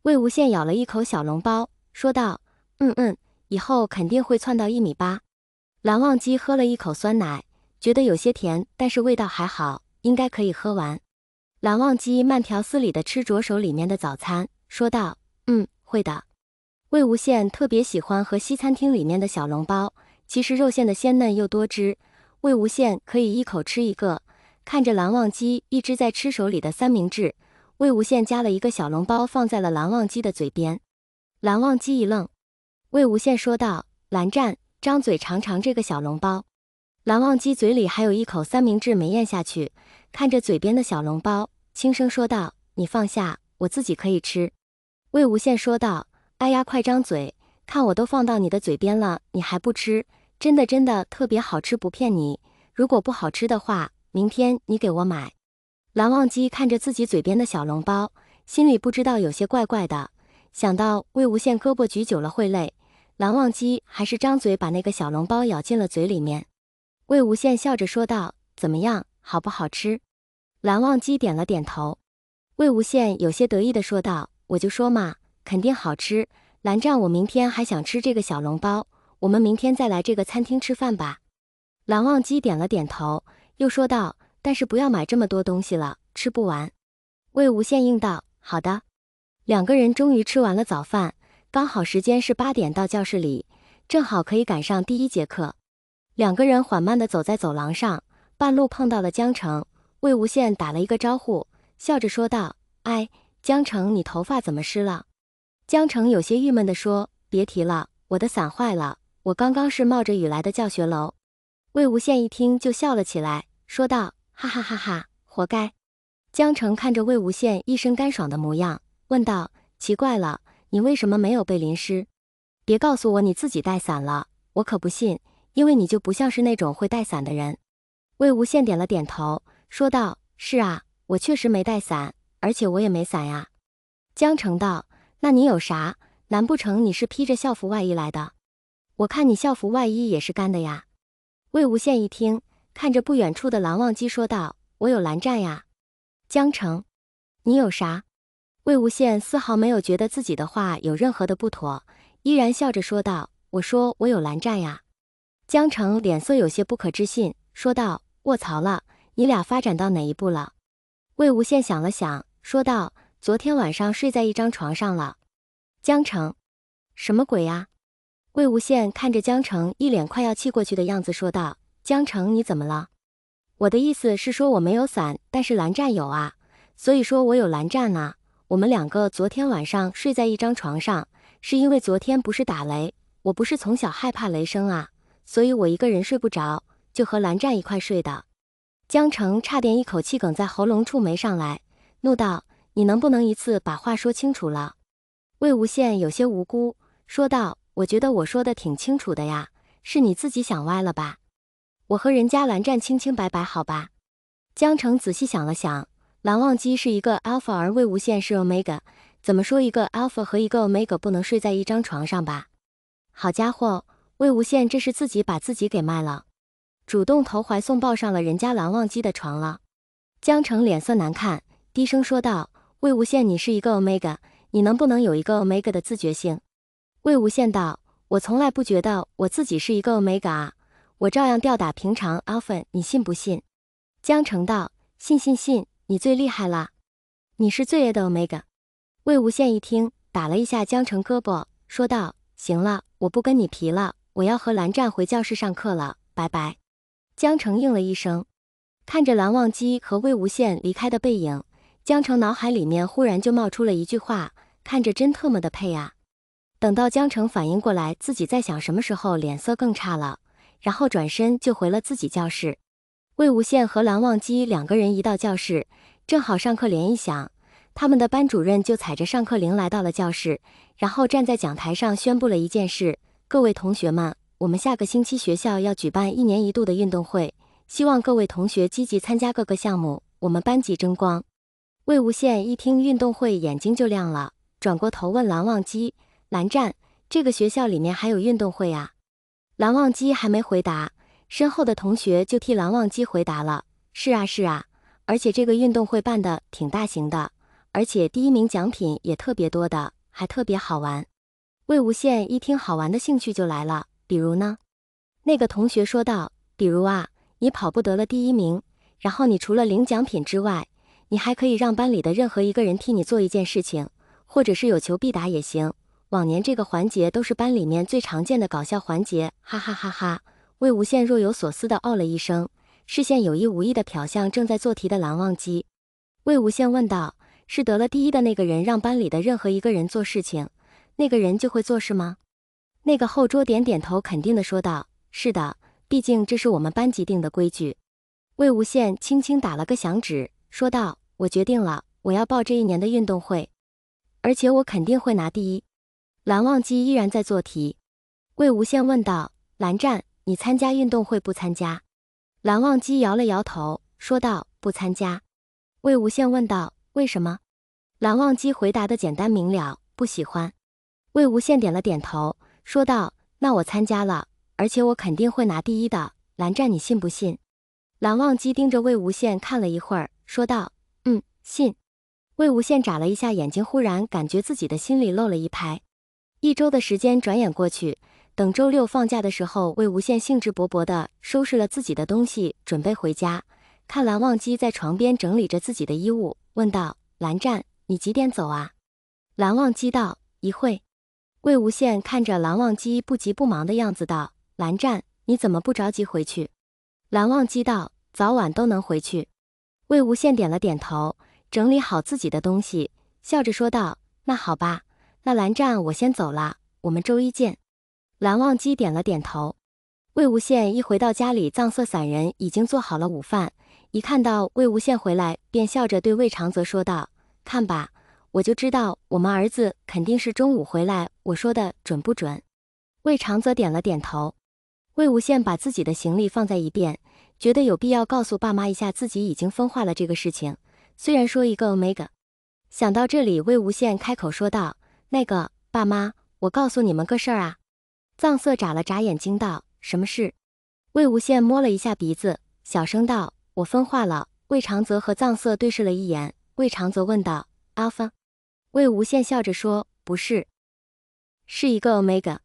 魏无羡咬了一口小笼包，说道：“以后肯定会窜到1米8。”蓝忘机喝了一口酸奶，觉得有些甜，但是味道还好，应该可以喝完。蓝忘机慢条斯理地吃着手里面的早餐，说道：“会的。”魏无羡特别喜欢和西餐厅里面的小笼包，其实肉馅的鲜嫩又多汁，魏无羡可以一口吃一个。看着蓝忘机一直在吃手里的三明治，魏无羡夹了一个小笼包放在了蓝忘机的嘴边。蓝忘机一愣，魏无羡说道：“蓝湛，张嘴尝尝这个小笼包。”蓝忘机嘴里还有一口三明治没咽下去，看着嘴边的小笼包，轻声说道：“你放下，我自己可以吃。”魏无羡说道：“哎呀，快张嘴，看我都放到你的嘴边了，你还不吃？真的特别好吃，不骗你。如果不好吃的话，明天你给我买。”蓝忘机看着自己嘴边的小笼包，心里不知道有些怪怪的，想到魏无羡胳膊举久了会累，蓝忘机还是张嘴把那个小笼包咬进了嘴里面。魏无羡笑着说道：“怎么样，好不好吃？”蓝忘机点了点头。魏无羡有些得意地说道：“我就说嘛，肯定好吃。蓝湛，我明天还想吃这个小笼包，我们明天再来这个餐厅吃饭吧。”蓝忘机点了点头，又说道：“但是不要买这么多东西了，吃不完。”魏无羡应道：“好的。”两个人终于吃完了早饭，刚好时间是8点到教室里，正好可以赶上第1节课。两个人缓慢地走在走廊上，半路碰到了江澄。魏无羡打了一个招呼，笑着说道：“哎，江澄，你头发怎么湿了？”江澄有些郁闷地说：“别提了，我的伞坏了，我刚刚是冒着雨来的教学楼。”魏无羡一听就笑了起来，说道：“哈哈哈哈，活该。”江澄看着魏无羡一身干爽的模样，问道：“奇怪了，你为什么没有被淋湿？别告诉我你自己带伞了，我可不信，因为你就不像是那种会带伞的人。”魏无羡点了点头，说道：“是啊，我确实没带伞，而且我也没伞呀。”江澄道：“那你有啥？难不成你是披着校服外衣来的？我看你校服外衣也是干的呀。”魏无羡一听，看着不远处的蓝忘机说道：“我有蓝湛呀。”江澄：“你有啥？”魏无羡丝毫没有觉得自己的话有任何的不妥，依然笑着说道：“我说我有蓝湛呀。”江澄脸色有些不可置信，说道：“卧槽了，你俩发展到哪一步了？”魏无羡想了想，说道：“昨天晚上睡在一张床上了。”江澄：“什么鬼呀？”魏无羡看着江澄一脸快要气过去的样子，说道：“江澄，你怎么了？”“我的意思是说我没有伞，但是蓝湛有啊，所以说我有蓝湛啊。我们两个昨天晚上睡在一张床上，是因为昨天不是打雷，我不是从小害怕雷声啊，所以我一个人睡不着，就和蓝湛一块睡的。”江澄差点一口气哽在喉咙处没上来，怒道：“你能不能一次把话说清楚了？”魏无羡有些无辜，说道：“我觉得我说的挺清楚的呀，是你自己想歪了吧？我和人家蓝湛清清白白好吧？”江澄仔细想了想，蓝忘机是一个 alpha， 而魏无羡是 omega， 怎么说一个 alpha 和一个 omega 不能睡在一张床上吧？好家伙，魏无羡这是自己把自己给卖了，主动投怀送抱上了人家蓝忘机的床了。江澄脸色难看，低声说道：“魏无羡，你是一个 omega， 你能不能有一个 omega 的自觉性？”魏无羡道：“我从来不觉得我自己是一个 omega 啊，我照样吊打平常 alpha， 你信不信？”江澄道：“信，你最厉害啦，你是最 A 的 omega。”魏无羡一听，打了一下江澄胳膊，说道：“行了，我不跟你皮了，我要和蓝湛回教室上课了，拜拜。”江澄应了一声，看着蓝忘机和魏无羡离开的背影，江澄脑海里面忽然就冒出了一句话：“看着真特么的配啊。”等到江澄反应过来自己在想什么时候，脸色更差了，然后转身就回了自己教室。魏无羡和蓝忘机两个人一到教室，正好上课铃一响，他们的班主任就踩着上课铃来到了教室，然后站在讲台上宣布了一件事：“各位同学们，我们下个星期学校要举办1年1度的运动会，希望各位同学积极参加各个项目，我们班级争光。”魏无羡一听运动会，眼睛就亮了，转过头问蓝忘机：“蓝湛，这个学校里面还有运动会啊？”蓝忘机还没回答，身后的同学就替蓝忘机回答了：“是啊，而且这个运动会办的挺大型的，而且第一名奖品也特别多的，还特别好玩。魏无羡一听好玩的兴趣就来了，比如呢？那个同学说道，比如啊，你跑步得了第一名，然后你除了领奖品之外，你还可以让班里的任何一个人替你做一件事情，或者是有求必答也行。往年这个环节都是班里面最常见的搞笑环节，哈哈哈哈。魏无羡若有所思地哦了一声，视线有意无意地瞟向正在做题的蓝忘机。魏无羡问道，是得了第一的那个人让班里的任何一个人做事情，那个人就会做事吗？那个后桌点点头，肯定地说道，是的，毕竟这是我们班级定的规矩。魏无羡轻轻打了个响指，说道，我决定了，我要报这一年的运动会，而且我肯定会拿第一。蓝忘机依然在做题。魏无羡问道，蓝湛，你参加运动会不参加？蓝忘机摇了摇头，说道，不参加。魏无羡问道，为什么？蓝忘机回答的简单明了，不喜欢。魏无羡点了点头，说道，那我参加了，而且我肯定会拿第一的，蓝湛你信不信？蓝忘机盯着魏无羡看了一会儿，说道，信。魏无羡眨了一下眼睛，忽然感觉自己的心里漏了一拍。一周的时间转眼过去，等周六放假的时候，魏无羡兴致勃勃地收拾了自己的东西，准备回家。看蓝忘机在床边整理着自己的衣物，问道，蓝湛，你几点走啊？蓝忘机道，一会。魏无羡看着蓝忘机不急不忙的样子道，蓝湛，你怎么不着急回去？蓝忘机道，早晚都能回去。魏无羡点了点头，整理好自己的东西，笑着说道，那好吧，那蓝湛我先走了，我们周一见。蓝忘机点了点头。魏无羡一回到家里，藏色散人已经做好了午饭，一看到魏无羡回来，便笑着对魏长泽说道，看吧，我就知道我们儿子肯定是中午回来，我说的准不准？魏长泽点了点头。魏无羡把自己的行李放在一边，觉得有必要告诉爸妈一下自己已经分化了这个事情，虽然说一个 omega。想到这里，魏无羡开口说道，那个，爸妈，我告诉你们个事儿啊。藏色眨了眨眼睛道，什么事？魏无羡摸了一下鼻子，小声道，我分化了。魏长泽和藏色对视了一眼，魏长泽问道， Alpha？ 魏无羡笑着说，不是，是一个 omega。